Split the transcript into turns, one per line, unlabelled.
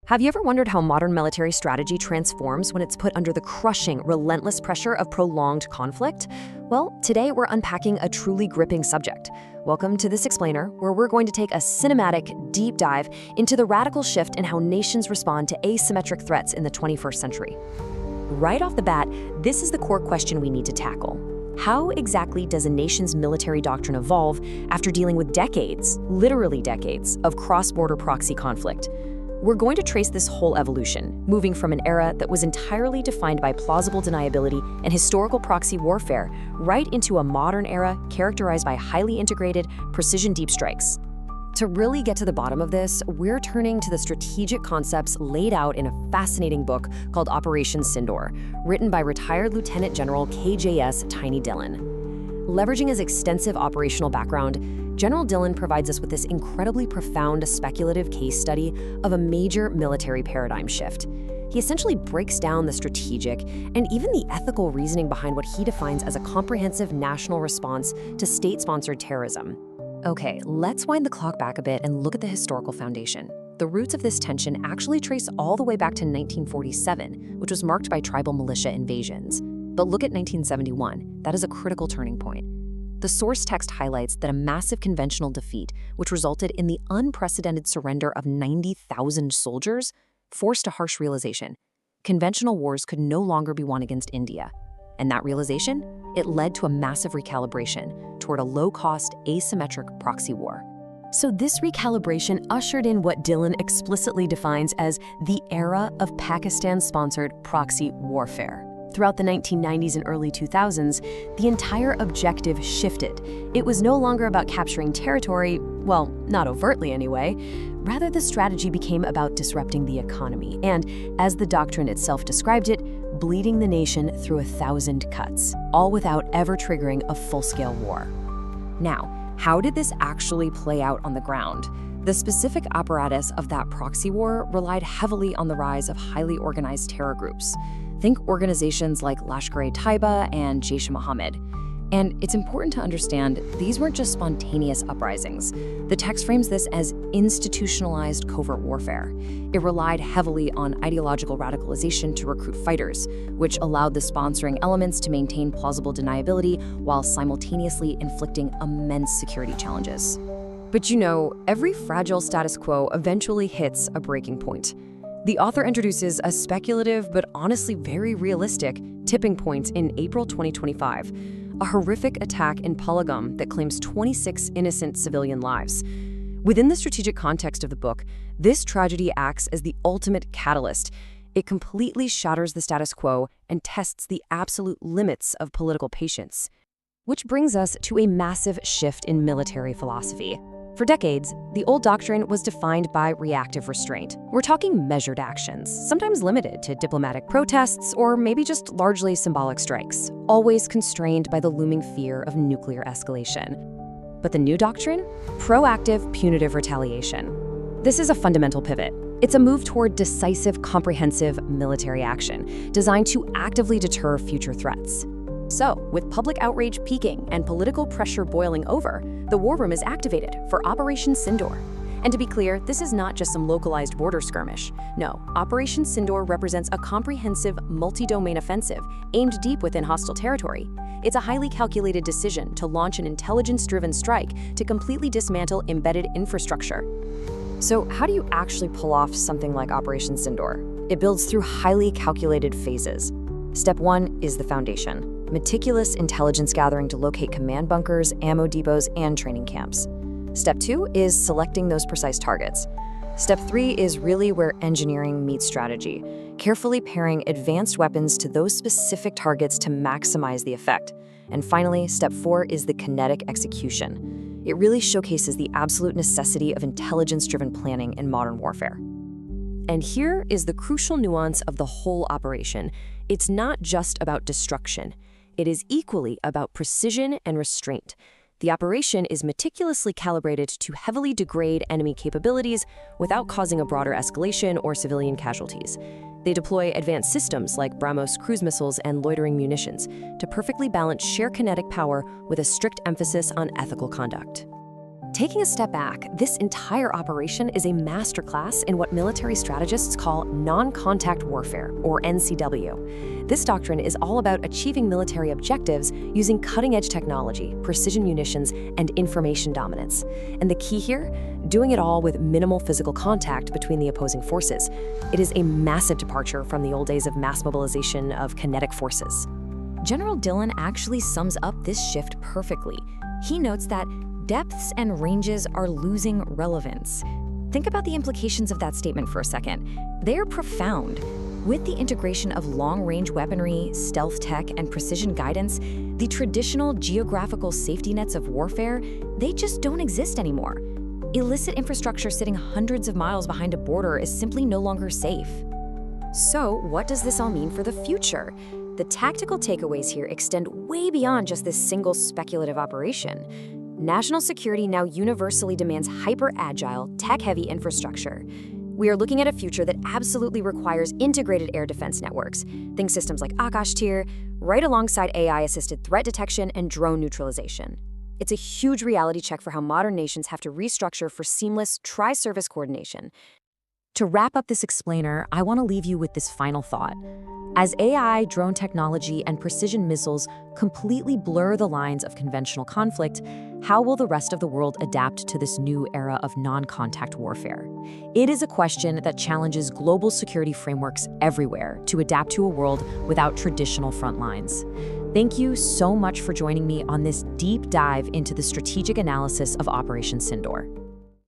Have you ever wondered how modern military strategy transforms when it's put under the crushing, relentless pressure of prolonged conflict? Well, today we're unpacking a truly gripping subject. Welcome to This Explainer, where we're going to take a cinematic, deep dive into the radical shift in how nations respond to asymmetric threats in the 21st century. Right off the bat, this is the core question we need to tackle. How exactly does a nation's military doctrine evolve after dealing with decades, literally decades, of cross-border proxy conflict? We're going to trace this whole evolution, moving from an era that was entirely defined by plausible deniability and historical proxy warfare, right into a modern era characterized by highly integrated, precision deep strikes. To really get to the bottom of this, we're turning to the strategic concepts laid out in a fascinating book called Operation Sindoor, written by retired Lieutenant General K.J.S. Tiny Dhillon. Leveraging his extensive operational background, General Dhillon provides us with this incredibly profound speculative case study of a major military paradigm shift. He essentially breaks down the strategic and even the ethical reasoning behind what he defines as a comprehensive national response to state-sponsored terrorism. Okay, let's wind the clock back a bit and look at the historical foundation. The roots of this tension actually trace all the way back to 1947, which was marked by tribal militia invasions. But look at 1971, that is a critical turning point. The source text highlights that a massive conventional defeat, which resulted in the unprecedented surrender of 90,000 soldiers, forced a harsh realization. Conventional wars could no longer be won against India. And that realization, it led to a massive recalibration toward a low-cost, asymmetric proxy war. So this recalibration ushered in what Dhillon explicitly defines as the era of Pakistan-sponsored proxy warfare. Throughout the 1990s and early 2000s, the entire objective shifted. It was no longer about capturing territory, well, not overtly anyway. Rather, the strategy became about disrupting the economy and, as the doctrine itself described it, bleeding the nation through 1,000 cuts, all without ever triggering a full-scale war. Now, how did this actually play out on the ground? The specific apparatus of that proxy war relied heavily on the rise of highly organized terror groups. Think organizations like Lashkar-e-Taiba and Jaish-e-Mohammed. And it's important to understand these weren't just spontaneous uprisings. The text frames this as institutionalized covert warfare. It relied heavily on ideological radicalization to recruit fighters, which allowed the sponsoring elements to maintain plausible deniability while simultaneously inflicting immense security challenges. But you know, every fragile status quo eventually hits a breaking point. The author introduces a speculative but honestly very realistic tipping point in April 2025, a horrific attack in Pahalgam that claims 26 innocent civilian lives. Within the strategic context of the book, this tragedy acts as the ultimate catalyst. It completely shatters the status quo and tests the absolute limits of political patience. Which brings us to a massive shift in military philosophy. For decades, the old doctrine was defined by reactive restraint. We're talking measured actions, sometimes limited to diplomatic protests or maybe just largely symbolic strikes, always constrained by the looming fear of nuclear escalation. But the new doctrine? Proactive, punitive retaliation. This is a fundamental pivot. It's a move toward decisive, comprehensive military action, designed to actively deter future threats. So, with public outrage peaking and political pressure boiling over, the war room is activated for Operation Sindoor. And to be clear, this is not just some localized border skirmish. No, Operation Sindoor represents a comprehensive, multi-domain offensive aimed deep within hostile territory. It's a highly calculated decision to launch an intelligence-driven strike to completely dismantle embedded infrastructure. So, how do you actually pull off something like Operation Sindoor? It builds through highly calculated phases. Step 1 is the foundation. Meticulous intelligence gathering to locate command bunkers, ammo depots, and training camps. Step 2 is selecting those precise targets. Step 3 is really where engineering meets strategy, carefully pairing advanced weapons to those specific targets to maximize the effect. And finally, Step 4 is the kinetic execution. It really showcases the absolute necessity of intelligence-driven planning in modern warfare. And here is the crucial nuance of the whole operation. It's not just about destruction. It is equally about precision and restraint. The operation is meticulously calibrated to heavily degrade enemy capabilities without causing a broader escalation or civilian casualties. They deploy advanced systems like BrahMos cruise missiles and loitering munitions to perfectly balance sheer kinetic power with a strict emphasis on ethical conduct. Taking a step back, this entire operation is a masterclass in what military strategists call non-contact warfare, or NCW. This doctrine is all about achieving military objectives using cutting-edge technology, precision munitions, and information dominance. And the key here? Doing it all with minimal physical contact between the opposing forces. It is a massive departure from the old days of mass mobilization of kinetic forces. General Dhillon actually sums up this shift perfectly. He notes that depths and ranges are losing relevance. Think about the implications of that statement for a second. They are profound. With the integration of long-range weaponry, stealth tech, and precision guidance, the traditional geographical safety nets of warfare, they just don't exist anymore. Illicit infrastructure sitting hundreds of miles behind a border is simply no longer safe. So, what does this all mean for the future? The tactical takeaways here extend way beyond just this single speculative operation. National security now universally demands hyper-agile, tech-heavy infrastructure. We are looking at a future that absolutely requires integrated air defense networks. Think systems like Akash-Tir, right alongside AI-assisted threat detection and drone neutralization. It's a huge reality check for how modern nations have to restructure for seamless tri-service coordination. To wrap up this explainer, I want to leave you with this final thought. As AI, drone technology, and precision missiles completely blur the lines of conventional conflict, how will the rest of the world adapt to this new era of non-contact warfare? It is a question that challenges global security frameworks everywhere to adapt to a world without traditional front lines. Thank you so much for joining me on this deep dive into the strategic analysis of Operation Sindoor.